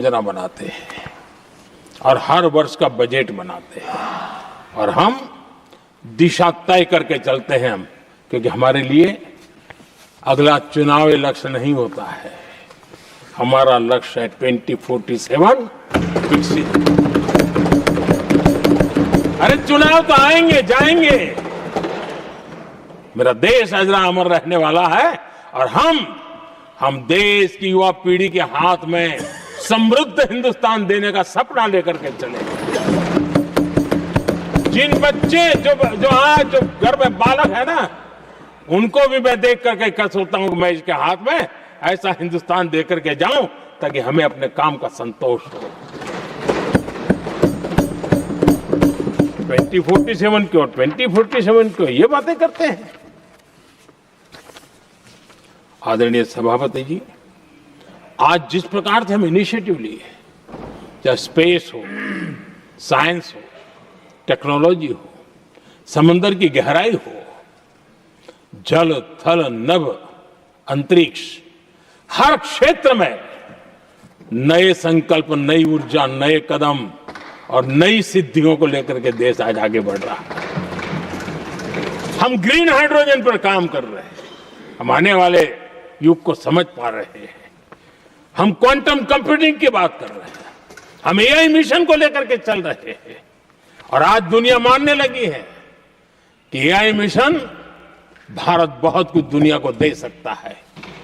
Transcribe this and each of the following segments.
योजना बनाते हैं और हर वर्ष का बजट बनाते हैं और हम दिशा तय करके चलते हैं क्योंकि हमारे लिए अगला चुनावी लक्ष्य नहीं होता है। हमारा लक्ष्य है 2047 विकसित। अरे चुनाव तो आएंगे जाएंगे, मेरा देश अजरा अमर रहने वाला है और हम देश की युवा पीढ़ी के हाथ में समृद्ध हिंदुस्तान देने का सपना लेकर के चले। जिन बच्चे जो आज जो घर में बालक है ना, उनको भी मैं देख करके सोचता हूं कि मैं इसके हाथ में ऐसा हिंदुस्तान दे करके जाऊं ताकि हमें अपने काम का संतोष हो। 2047 क्यों 2047 क्यों ये बातें करते हैं। आदरणीय सभापति जी, आज जिस प्रकार से हम इनिशिएटिव लिए, चाहे स्पेस हो, साइंस हो, टेक्नोलॉजी हो, समंदर की गहराई हो, जल थल नभ अंतरिक्ष, हर क्षेत्र में नए संकल्प, नई ऊर्जा, नए कदम और नई सिद्धियों को लेकर के देश आज आगे बढ़ रहा है। हम ग्रीन हाइड्रोजन पर काम कर रहे हैं, हम आने वाले युग को समझ पा रहे हैं। हम क्वांटम कंप्यूटिंग की बात कर रहे हैं, हम एआई मिशन को लेकर के चल रहे हैं और आज दुनिया मानने लगी है कि एआई मिशन भारत बहुत कुछ दुनिया को दे सकता है।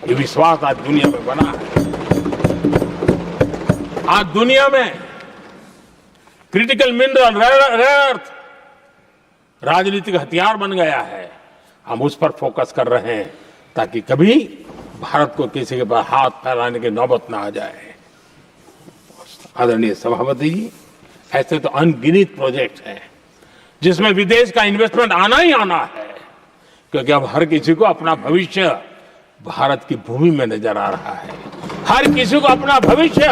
ये विश्वास आज दुनिया में बना है। आज दुनिया में क्रिटिकल मिनरल, रेयर अर्थ राजनीतिक हथियार बन गया है। हम उस पर फोकस कर रहे हैं ताकि कभी भारत को किसी के पास हाथ फैलाने की नौबत ना आ जाए। आदरणीय सभापति जी, ऐसे तो अनगिनत प्रोजेक्ट हैं जिसमें विदेश का इन्वेस्टमेंट आना ही आना है, क्योंकि अब हर किसी को अपना भविष्य भारत की भूमि में नजर आ रहा है। हर किसी को अपना भविष्य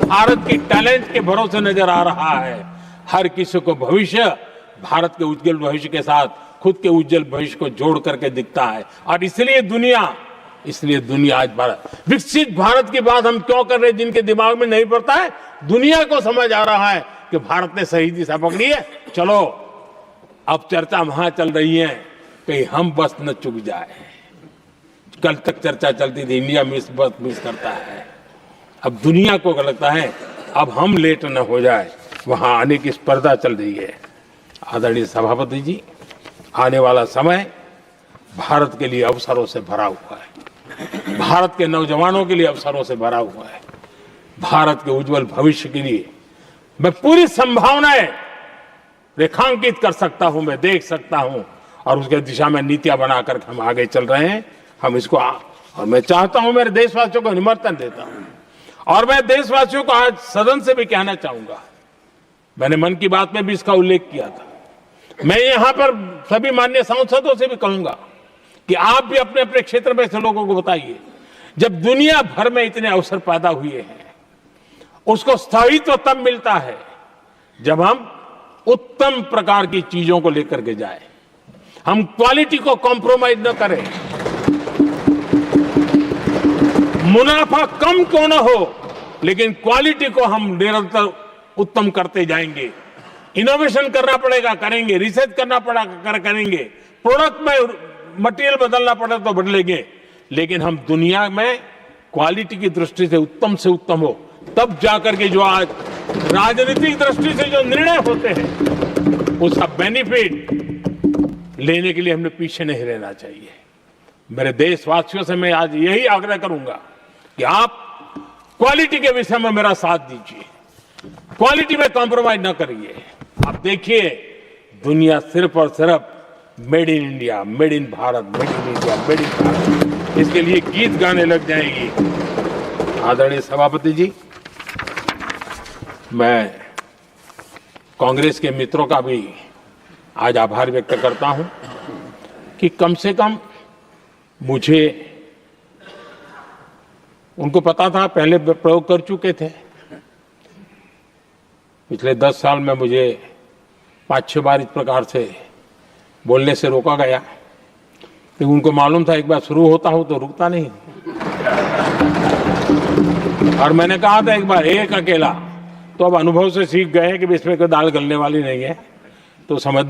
भारत की टैलेंट के भरोसे नजर आ रहा है। हर किसी को भविष्य भारत के उज्जवल भविष्य के साथ खुद के उज्जवल भविष्य को जोड़ करके दिखता है। और इसलिए दुनिया आज विकसित भारत की बात हम क्यों कर रहे हैं, जिनके दिमाग में नहीं पड़ता है, दुनिया को समझ आ रहा है कि भारत ने सही दिशा पकड़ी है। चलो अब चर्चा वहां चल रही है कि हम बस न चुक जाए। कल तक चर्चा चलती थी इंडिया बस मिस करता है, अब दुनिया को लगता है अब हम लेट न हो जाए, वहां आने की स्पर्धा चल रही है। आदरणीय सभापति जी, आने वाला समय भारत के लिए अवसरों से भरा हुआ है, भारत के नौजवानों के लिए अवसरों से भरा हुआ है। भारत के उज्जवल भविष्य के लिए मैं पूरी संभावनाएं रेखांकित कर सकता हूं, मैं देख सकता हूं और उसके दिशा में नीतियां बनाकर हम आगे चल रहे हैं। हम इसको और मैं चाहता हूं, मेरे देशवासियों को निमंत्रण देता हूं और मैं देशवासियों को आज सदन से भी कहना चाहूंगा, मैंने मन की बात में भी इसका उल्लेख किया था, मैं यहां पर सभी माननीय सांसदों से भी कहूंगा कि आप भी अपने अपने क्षेत्र में से लोगों को बताइए, जब दुनिया भर में इतने अवसर पैदा हुए हैं, उसको स्थायित्व तब मिलता है जब हम उत्तम प्रकार की चीजों को लेकर के जाए, हम क्वालिटी को कॉम्प्रोमाइज न करें। मुनाफा कम क्यों न हो, लेकिन क्वालिटी को हम निरंतर उत्तम करते जाएंगे। इनोवेशन करना पड़ेगा, करेंगे, रिसर्च करना पड़ेगा, करेंगे, प्रोडक्ट में मटेरियल बदलना पड़े तो बदलेंगे, लेकिन हम दुनिया में क्वालिटी की दृष्टि से उत्तम हो, तब जाकर के जो आज राजनीतिक दृष्टि से जो निर्णय होते हैं उसका बेनिफिट लेने के लिए हमने पीछे नहीं रहना चाहिए। मेरे देशवासियों से मैं आज यही आग्रह करूंगा कि आप क्वालिटी के विषय में मेरा साथ दीजिए, क्वालिटी में कॉम्प्रोमाइज न करिए। आप देखिए, दुनिया सिर्फ और सिर्फ made in India, made in Bharat, made in India, made in Bharat, इसके लिए गीत गाने लग जाएगी। आदरणीय सभापति जी, मैं कांग्रेस के मित्रों का भी आज आभार व्यक्त करता हूं कि कम से कम मुझे, उनको पता था, पहले प्रयोग कर चुके थे, पिछले 10 साल में मुझे 5-6 बार इस प्रकार से बोलने से रोका गया, तो उनको मालूम था एक बार शुरू होता हूं तो रुकता नहीं। और मैंने कहा था एक बार एक अकेला, तो अब अनुभव से सीख गए हैं कि इसमें कोई दाल गलने वाली नहीं है, तो समझदारी